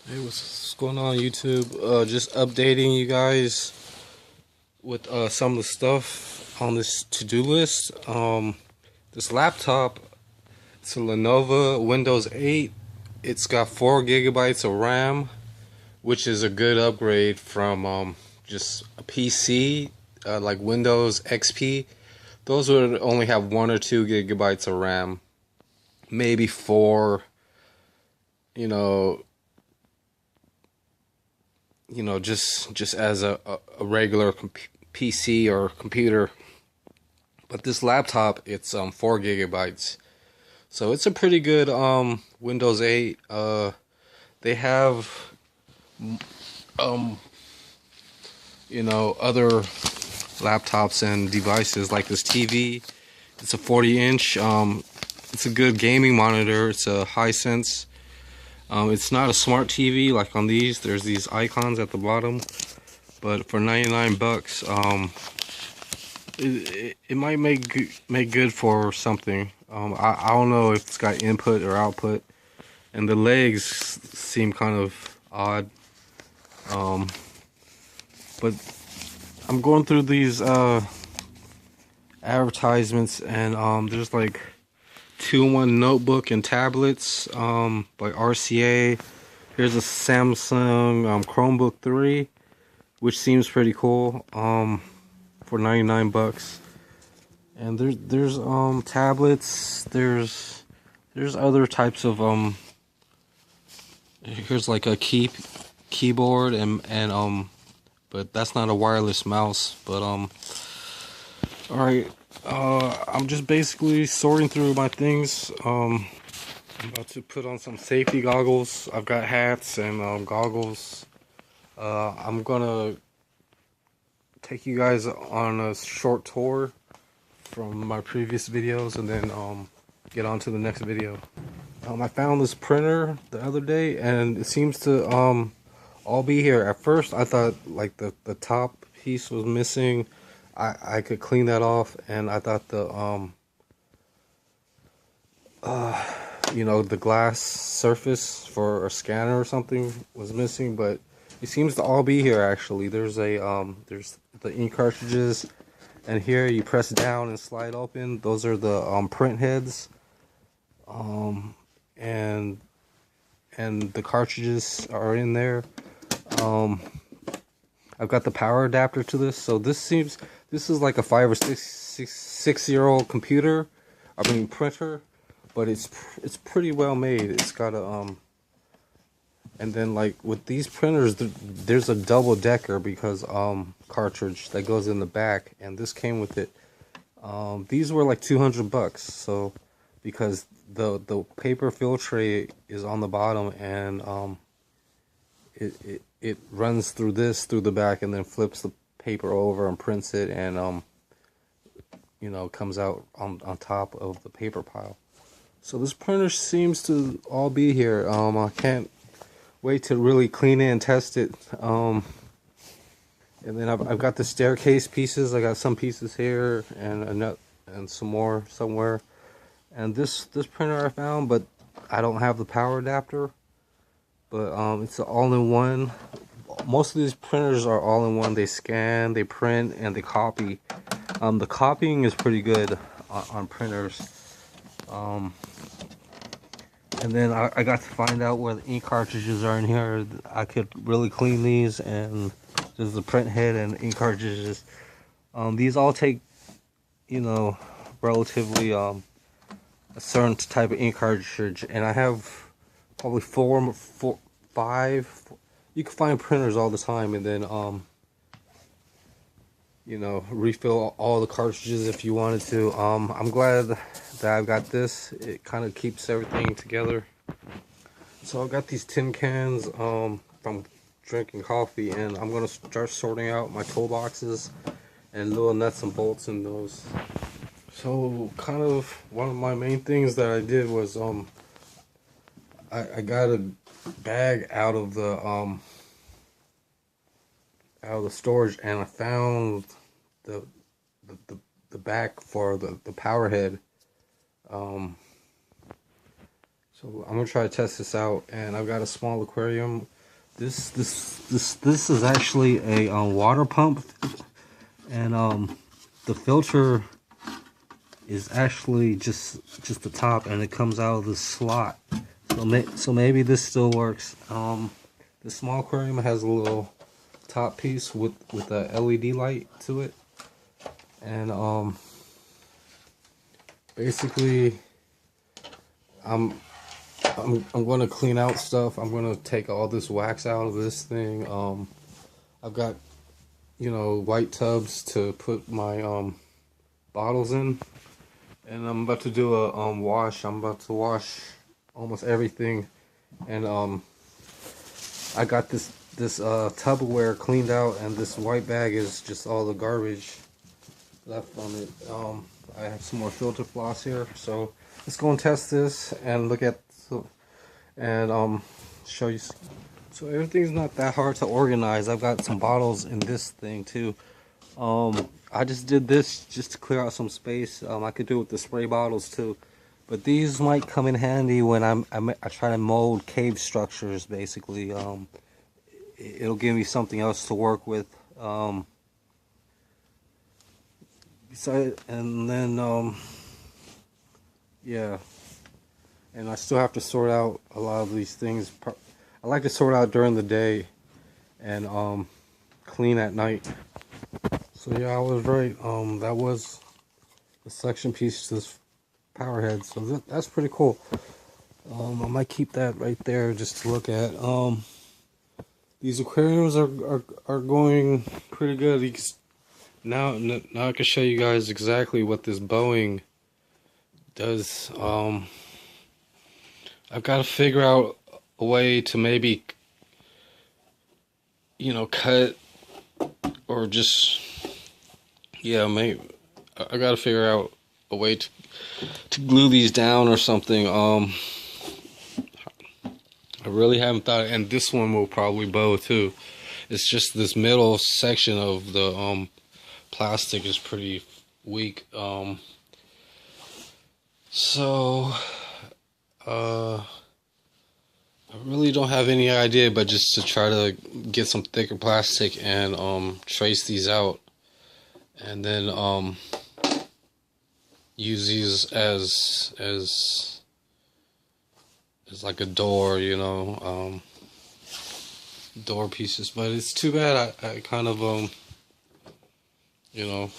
Hey, what's going on YouTube? Just updating you guys with some of the stuff on this to-do list. This laptop, it's a Lenovo Windows 8. It's got 4 gigabytes of RAM, which is a good upgrade from just a PC like Windows XP. Those would only have 1 or 2 gigabytes of RAM, maybe 4. You know, just as a regular PC or computer. But this laptop, it's 4 gigabytes, so it's a pretty good Windows 8. They have um other laptops and devices like this TV. It's a 40-inch. It's a good gaming monitor. It's a Hisense. It's not a smart TV like on these. There's these icons at the bottom, but for 99 bucks, it might make good for something. I don't know if it's got input or output, and the legs seem kind of odd. But I'm going through these advertisements, and there's like 2-in-1 notebook and tablets by RCA. Here's a Samsung Chromebook 3, which seems pretty cool, for 99 bucks. And there's tablets, there's other types of here's like a keyboard and but that's not a wireless mouse. But alright, I'm just basically sorting through my things. I'm about to put on some safety goggles. I've got hats and goggles. I'm gonna take you guys on a short tour from my previous videos, and then get on to the next video. I found this printer the other day, and it seems to all be here. At first I thought like the top piece was missing. I could clean that off, and I thought the the glass surface for a scanner or something was missing, but it seems to all be here actually. There's the ink cartridges, and here you press down and slide open. Those are the print heads, and the cartridges are in there. I've got the power adapter to this, so this is like a 5 or 6 year old computer. I mean printer, but it's pretty well made. It's got a and then like with these printers, there's a double decker because cartridge that goes in the back, and this came with it. These were like 200 bucks. So because the paper fill tray is on the bottom, and it runs through the back, and then flips the paper over and prints it, and comes out on top of the paper pile. So this printer seems to all be here. I can't wait to really clean it and test it. And then I've got the staircase pieces. I got some pieces here and a nut and some more somewhere. And this printer I found, but I don't have the power adapter. But it's an all-in-one. Most of these printers are all-in-one. They scan, they print, and they copy. The copying is pretty good on printers. And then I got to find out where the ink cartridges are in here. I could really clean these, and there's the print head and ink cartridges. These all take, relatively a certain type of ink cartridge, and I have probably 5. You can find printers all the time, and then refill all the cartridges if you wanted to. I'm glad that I've got this. It kind of keeps everything together. So I've got these tin cans from drinking coffee, and I'm gonna start sorting out my toolboxes and little nuts and bolts in those. So kind of one of my main things that I did was I got a bag out of the storage, and I found the back for the power head. So I'm gonna try to test this out, and I've got a small aquarium. This is actually a water pump, and the filter is actually just the top, and it comes out of the slot. So maybe this still works. The small aquarium has a little top piece with a LED light to it, and basically I'm going to clean out stuff. I'm going to take all this wax out of this thing. I've got, you know, white tubs to put my bottles in, and I'm about to do a wash. I'm about to wash almost everything, and I got this Tupperware cleaned out, and this white bag is just all the garbage left on it. I have some more filter floss here, so let's go and test this and look at and show you. So everything's not that hard to organize. I've got some bottles in this thing too. I just did this just to clear out some space. I could do it with the spray bottles too, but these might come in handy when I try to mold cave structures. Basically, it'll give me something else to work with. And then yeah, and I still have to sort out a lot of these things. I like to sort out during the day and clean at night. So yeah, I was right. That was the suction piece to this power head. So that's pretty cool. I might keep that right there just to look at. These aquariums are going pretty good. Now I can show you guys exactly what this Boeing does. I've got to figure out a way to maybe, you know, cut or just, yeah, maybe I got to figure out a way to glue these down or something. I really haven't thought, and this one will probably bow too. It's just this middle section of the plastic is pretty weak. So I really don't have any idea, but just to try to get some thicker plastic and trace these out, and then use these as like a door, you know, door pieces. But it's too bad I kind of you know,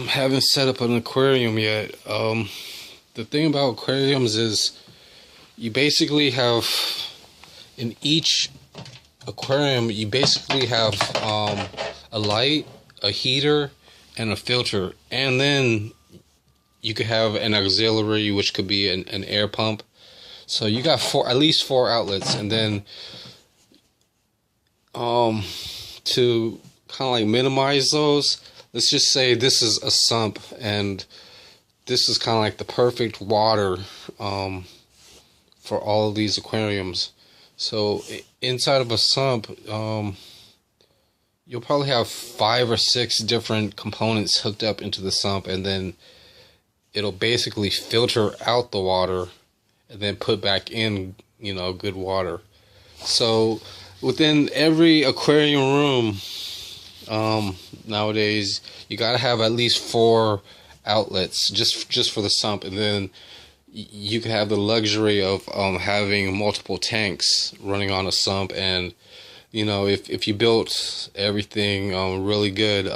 haven't set up an aquarium yet. The thing about aquariums is you basically have, in each aquarium, you basically have a light, a heater, and a filter. And then you could have an auxiliary, which could be an air pump. So you got at least four outlets. And then to kind of like minimize those, let's just say this is a sump, and this is kind of like the perfect water for all of these aquariums. So inside of a sump, you'll probably have 5 or 6 different components hooked up into the sump, and then it'll basically filter out the water and then put back in, you know, good water. So within every aquarium room nowadays, you gotta have at least 4 outlets just for the sump, and then you can have the luxury of having multiple tanks running on a sump. And you know, if you built everything really good,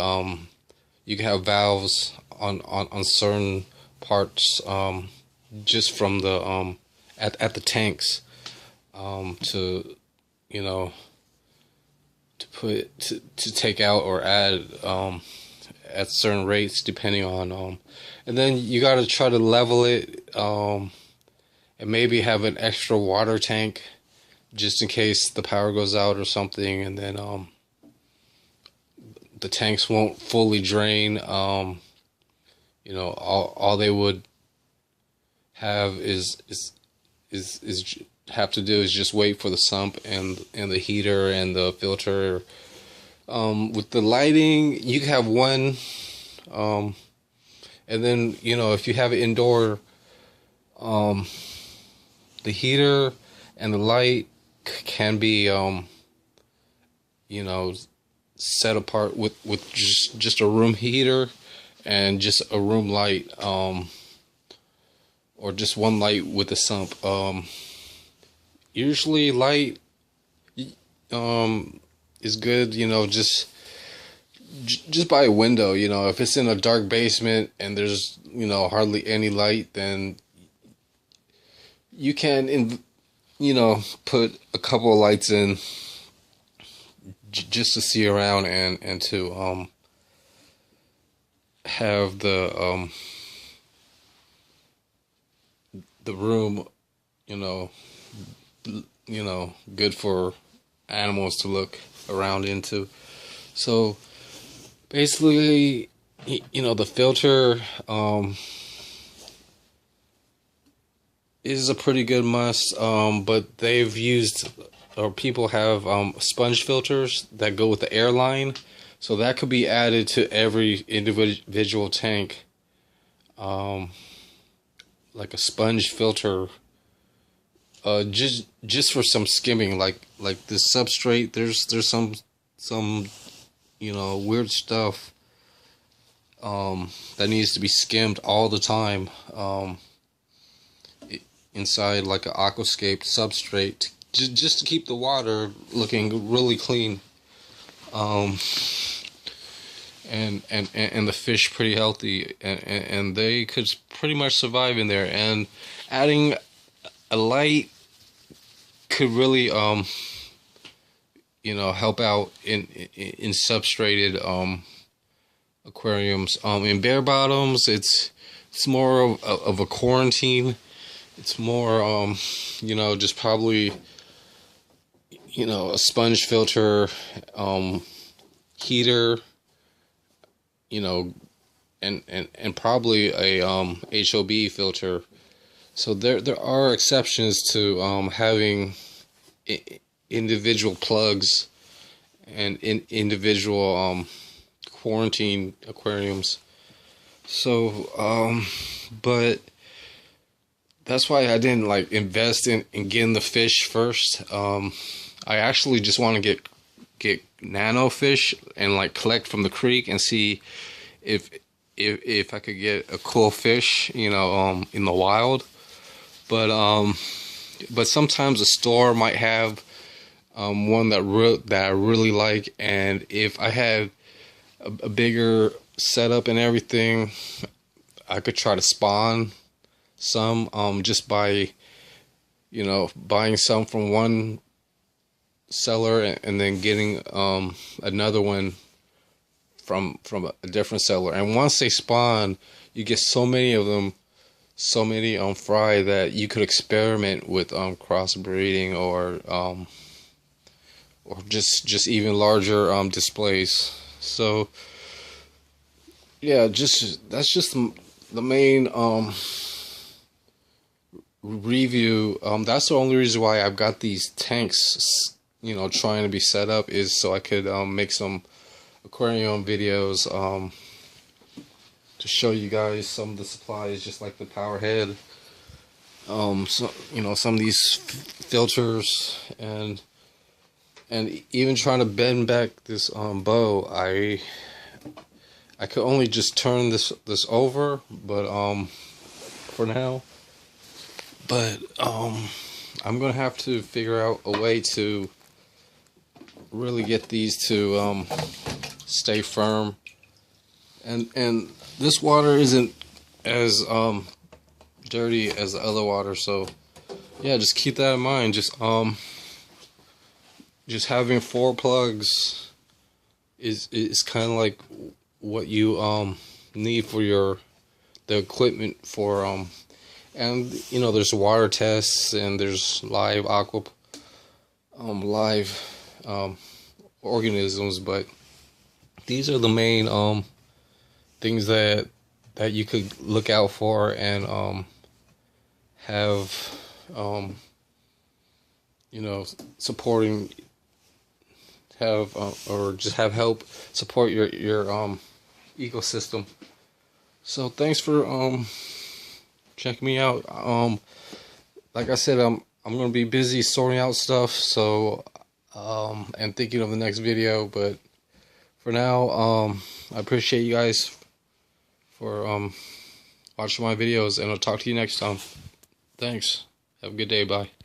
you can have valves on certain parts, just from the at the tanks, to, you know, to take out or add at certain rates depending on and then you got to try to level it, and maybe have an extra water tank just in case the power goes out or something, and then the tanks won't fully drain. You know, all they would have is have to do is just wait for the sump and the heater and the filter. With the lighting, you can have one, and then, you know, if you have it indoor, the heater and the light can be you know, set apart with just a room heater and just a room light, or just one light with a sump. Usually light is good, you know, just by a window. You know, if it's in a dark basement and there's, you know, hardly any light, then you can you know, put a couple of lights in just to see around and to have the room, you know, good for animals to look around into. So basically, you know, the filter is a pretty good must, but they've used, or people have sponge filters that go with the airline, so that could be added to every individual tank, like a sponge filter, just for some skimming, like this substrate. There's some you know, weird stuff that needs to be skimmed all the time, inside like an aquascape substrate, just to keep the water looking really clean, and the fish pretty healthy, and they could pretty much survive in there. And adding a light could really you know, help out in substrated aquariums. In bare bottoms, it's more of a quarantine. It's more you know, just probably, you know, a sponge filter, heater, you know, and probably a HOB filter. So there are exceptions to having individual plugs and individual quarantine aquariums. So but that's why I didn't like invest in getting the fish first. I actually just want to get nano fish and like collect from the creek and see if I could get a cool fish, you know, in the wild. But sometimes a store might have one that I really like, and if I had a bigger setup and everything, I could try to spawn some, just by, you know, buying some from one seller and then getting another one from a different seller. And once they spawn, you get so many of them, so many fry, that you could experiment with crossbreeding, or just even larger displays. So yeah, that's just the main review. That's the only reason why I've got these tanks, you know, trying to be set up, is so I could make some aquarium videos, to show you guys some of the supplies, just like the power head, so, you know, some of these filters, and even trying to bend back this bow. I could only just turn this over, but for now. But I'm gonna have to figure out a way to really get these to stay firm, and this water isn't as dirty as the other water. So yeah, just keep that in mind. Just having 4 plugs is kind of like what you need for the equipment for and you know, there's water tests, and there's live organisms, but these are the main things that you could look out for, and have you know, supporting, have or just have help support your ecosystem. So thanks for checking me out. Like I said, I'm I'm gonna be busy sorting out stuff, so and thinking of the next video. But for now, I appreciate you guys for watching my videos, and I'll talk to you next time. Thanks. Have a good day. Bye.